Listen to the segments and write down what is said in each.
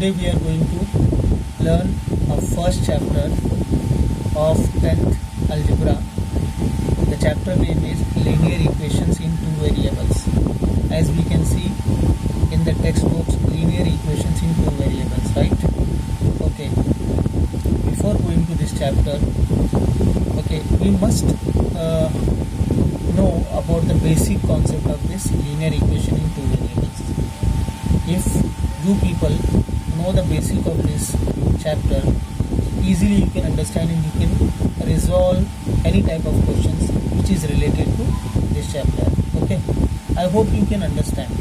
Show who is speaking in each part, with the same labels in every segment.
Speaker 1: Today we are going to learn our first chapter of 10th Algebra. The chapter name is Linear Equations in Two Variables. As we can see in the textbooks, linear equations in two variables, right? Okay. Before going to this chapter, okay, we must know about the basic concept of this linear equation in two variables. If you people know the basic of this chapter, easily you can understand and you can resolve any type of questions which is related to this chapter. Okay, I hope you can understand.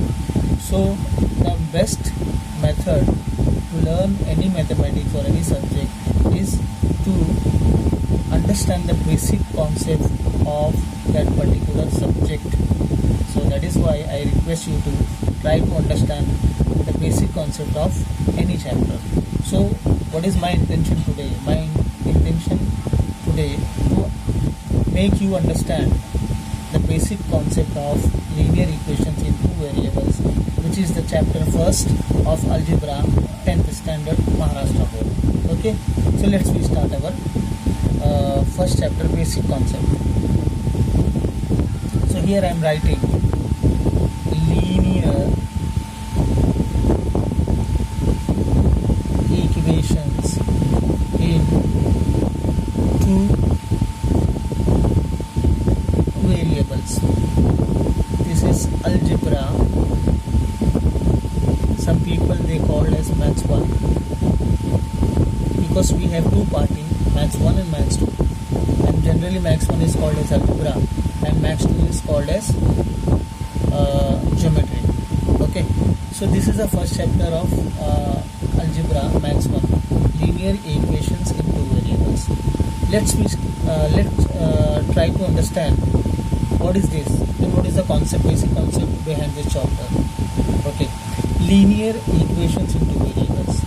Speaker 1: So the best method to learn any mathematics or any subject is to understand the basic concept of that particular subject. So that is why I request you to try to understand the basic concept of any chapter. So what is my intention today? My intention today to make you understand the basic concept of linear equations in two variables, which is the chapter first of Algebra 10th standard Maharashtra Board. Okay, so let's start our first chapter, basic concept. So here I am writing linear equations in two variables. This is algebra. Some people they call as maths 1 because we have two parts in maths 1 and maths 2, and generally maths 1 is called as algebra and maths 2 is called as geometry. Okay, so this is the first chapter of algebra maths 1, linear equations in two variables. Let's try to understand what is this and what is the concept, basic concept behind this chapter. Okay, linear equations in two variables.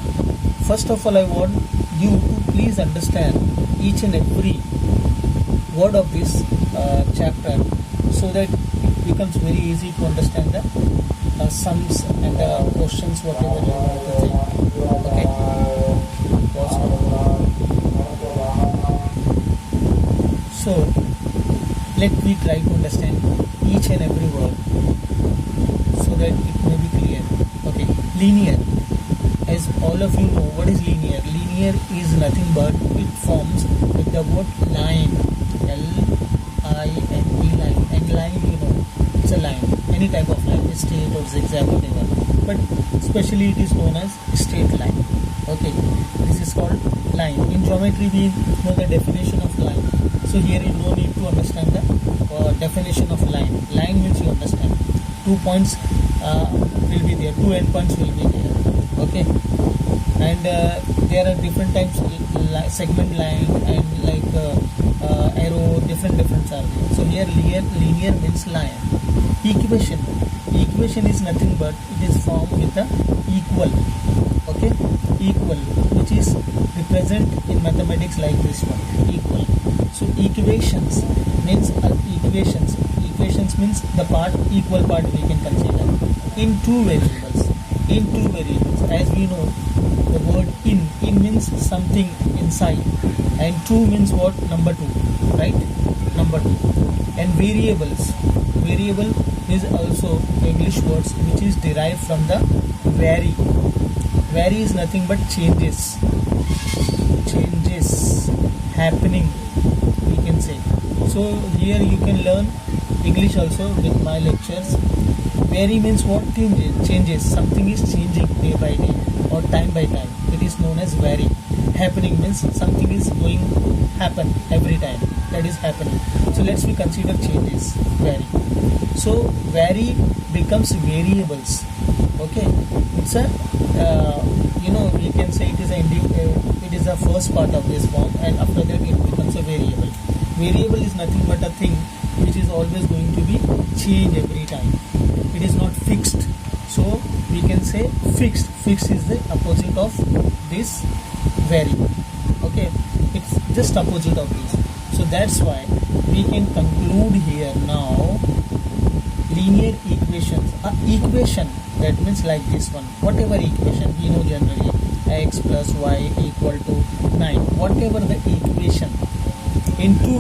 Speaker 1: First of all, I want you to please understand each and every word of this chapter, so that it becomes very easy to understand the sums and the questions whatever you want to think. Okay. So let me try to understand each and every word so that it may be clear. Okay, linear. As all of you know, what is linear? Linear is nothing but it forms with the word line. L-I-N-E, line. And line, you know, it's a line. Any type of line, straight or zigzag, whatever. But especially it is known as straight line. Okay, this is called line. In geometry, we know the definition of line. So here you don't need to understand the definition of line. Line means you understand. 2 points will be there. 2 endpoints will be there. Okay, and there are different types, segment line and like arrow, different are there. So here linear means line. Equation is nothing but it is formed with the equal. Okay, equal, which is represent in mathematics like this one, equal. So equations means equations means the part, equal part we can consider in two variables. In two variables, as we know, the word in means something inside, and two means what? Number 2, right? Number 2. And variable is also English words which is derived from the vary. Vary is nothing but changes happening, we can say. So here you can learn English also with my lectures. Vary means what? Changes. Something is changing day by day or time by time. It is known as vary. Happening means something is going happen every time. That is happening. So let's we consider changes. Vary. So vary becomes variables. Okay. It's a we can say it is a first part of this form, and after that it becomes a variable. Variable is nothing but a thing which is always going to be changed every time. It is not fixed. So we can say fixed. Fixed is the opposite of this vary. Okay, it's just opposite of this. So that's why we can conclude here now linear equations. Equation, that means like this one. Whatever equation we know generally, plus y equal to 9. Whatever the equation in two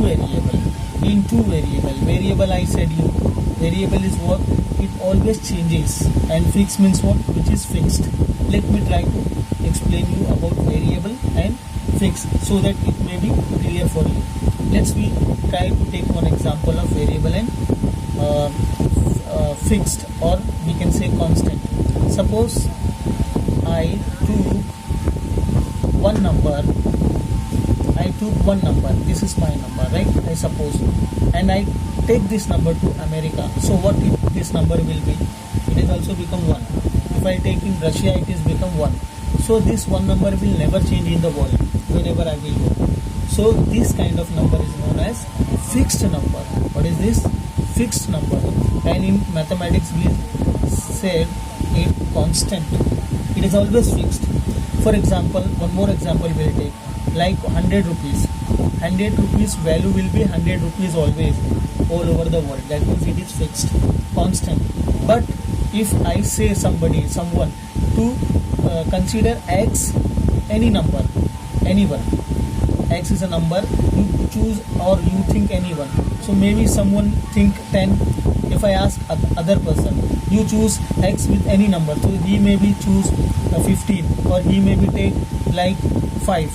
Speaker 1: variable I said you, variable is what? It always changes, and fixed means what? Which is fixed. Let me try to explain you about variable and fixed so that it may be clear for you. Let's we try to take one example of variable and fixed, or we can say constant. Suppose I took one number, this is my number, right? I suppose, and I take this number to America. So what if this number will be? It has also become 1. If I take in Russia, it is become 1. So this one number will never change in the world whenever I will go. So this kind of number is known as fixed number. What is this? Fixed number. And in mathematics we said a constant. It is always fixed. For example, one more example we'll take, like 100 rupees. 100 rupees value will be 100 rupees always, all over the world. That means it is fixed, constant. But if I say someone to consider x any number, anyone, x is a number, you choose or you think anyone. So maybe someone think 10. If I ask other person, you choose x with any number, so he maybe choose 15, or he maybe take like 5.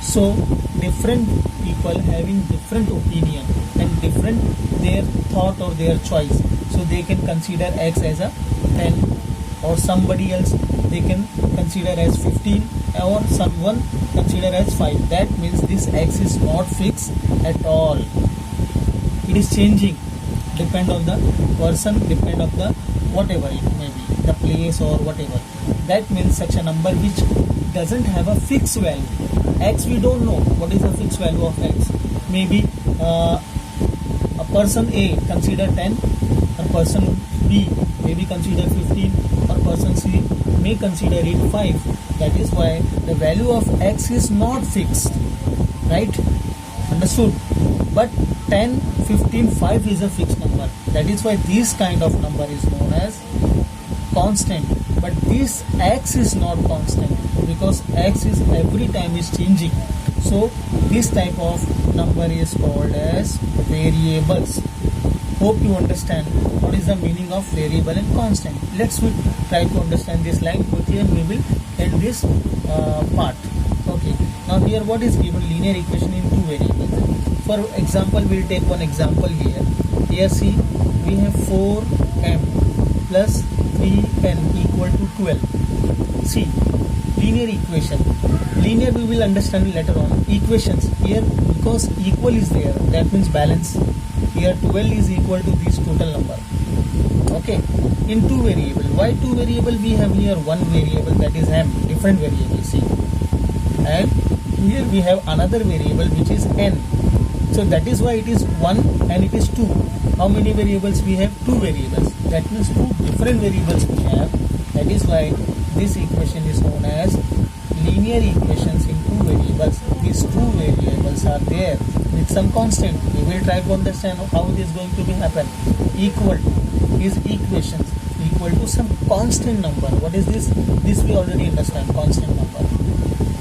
Speaker 1: So different people having different opinion and different their thought or their choice, so they can consider x as a 10, or somebody else they can consider as 15, or someone consider as 5. That means this x is not fixed at all. It is changing, depend on the person, depend on the whatever it may be, the place or whatever. That means such a number which doesn't have a fixed value. X we don't know what is the fixed value of x. Maybe a person A consider 10, or person B maybe consider 15, or person C may consider it 5. That is why the value of x is not fixed, right? Understood? But 10, 15, 5 is a fixed number. That is why this kind of number is known as constant. But this x is not constant, because x is every time is changing. So this type of number is called as variables. Hope you understand what is the meaning of variable and constant. Let's try to understand this line. But here we will end this part. Okay. Now here what is given? Linear equation in two variables. For example, we'll take one example here. Here see, we have 4m plus 3n equal to 12. See, linear equation. Linear we will understand later on. Equations here, because equal is there, that means balance. Here 12 is equal to this total number. Okay. In two variable. Why two variable? We have here one variable, that is m, different variable. See, and here we have another variable which is n. So that is why it is 1 and it is 2. How many variables we have? Two variables. That means two different variables we have. That is why this equation is known as linear equations in two variables. These two variables are there with some constant. We will try to understand how it is going to be happen. Equal to is equations equal to some constant number. What is this? This we already understand, constant number.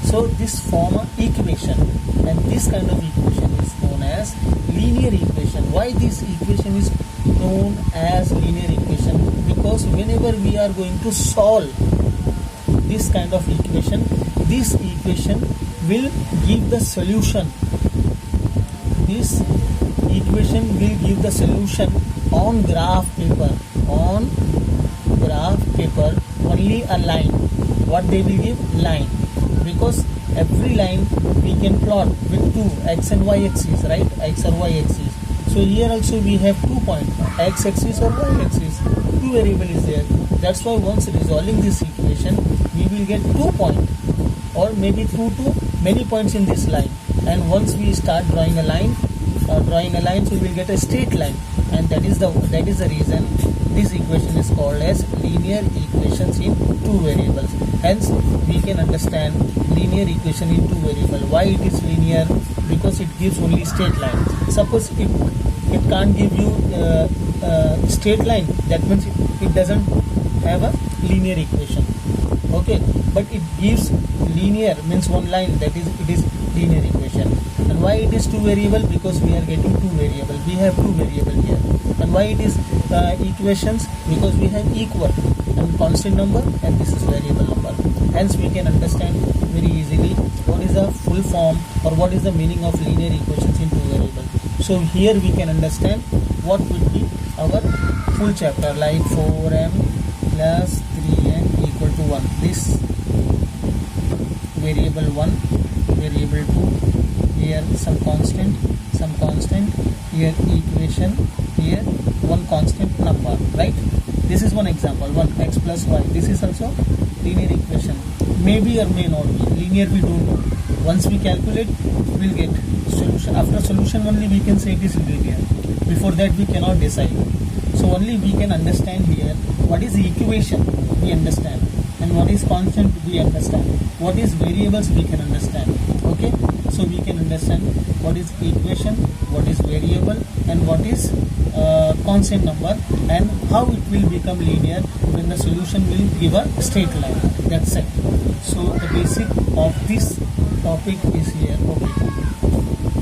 Speaker 1: So this form an equation, and this kind of equation is known as linear equation. Why this equation is known as linear equation? Because whenever we are going to solve this kind of equation, this equation will give the solution. This equation will give the solution on graph paper. On graph paper, only a line. What they will give? Line. Because every line we can plot with two x and y axis, right? X or y axis. So here also we have 2 points, x axis or y axis. Two variable is there. That's why once resolving this equation, we will get 2 points, or maybe through to many points in this line. And once we start drawing a line, so we will get a straight line. And that is the reason this equation is called as linear equations in two variables. Hence we can understand linear equation in two variables. Why it is linear? Because it gives only straight line. Suppose it can't give you straight line, that means it doesn't have a linear equation. Okay, but it gives linear, means one line, that is it is linear equation. And why it is two variable? Because we are getting two variable, we have two variable here. And why it is equations? Because we have equal and constant number, and this is variable number. Hence we can understand very easily what is the full form or what is the meaning of linear equations in two variable. So here we can understand what will be our full chapter, like 4m plus 3n equal to 1. This variable 1, variable 2, here some constant, here equation, here one constant number, right? This is one example, 1x plus y. This is also linear equation. Maybe or may not be. Linear we don't know. Once we calculate, we'll get solution. After solution only we can say it is linear. Before that we cannot decide. So only we can understand here what is the equation, we understand, and what is constant, we understand, what is variables, we can understand. Okay, so we can understand what is equation, what is variable, and what is constant number, and how it will become linear when the solution will give a straight line. That's it. So the basic of this topic is here. Okay.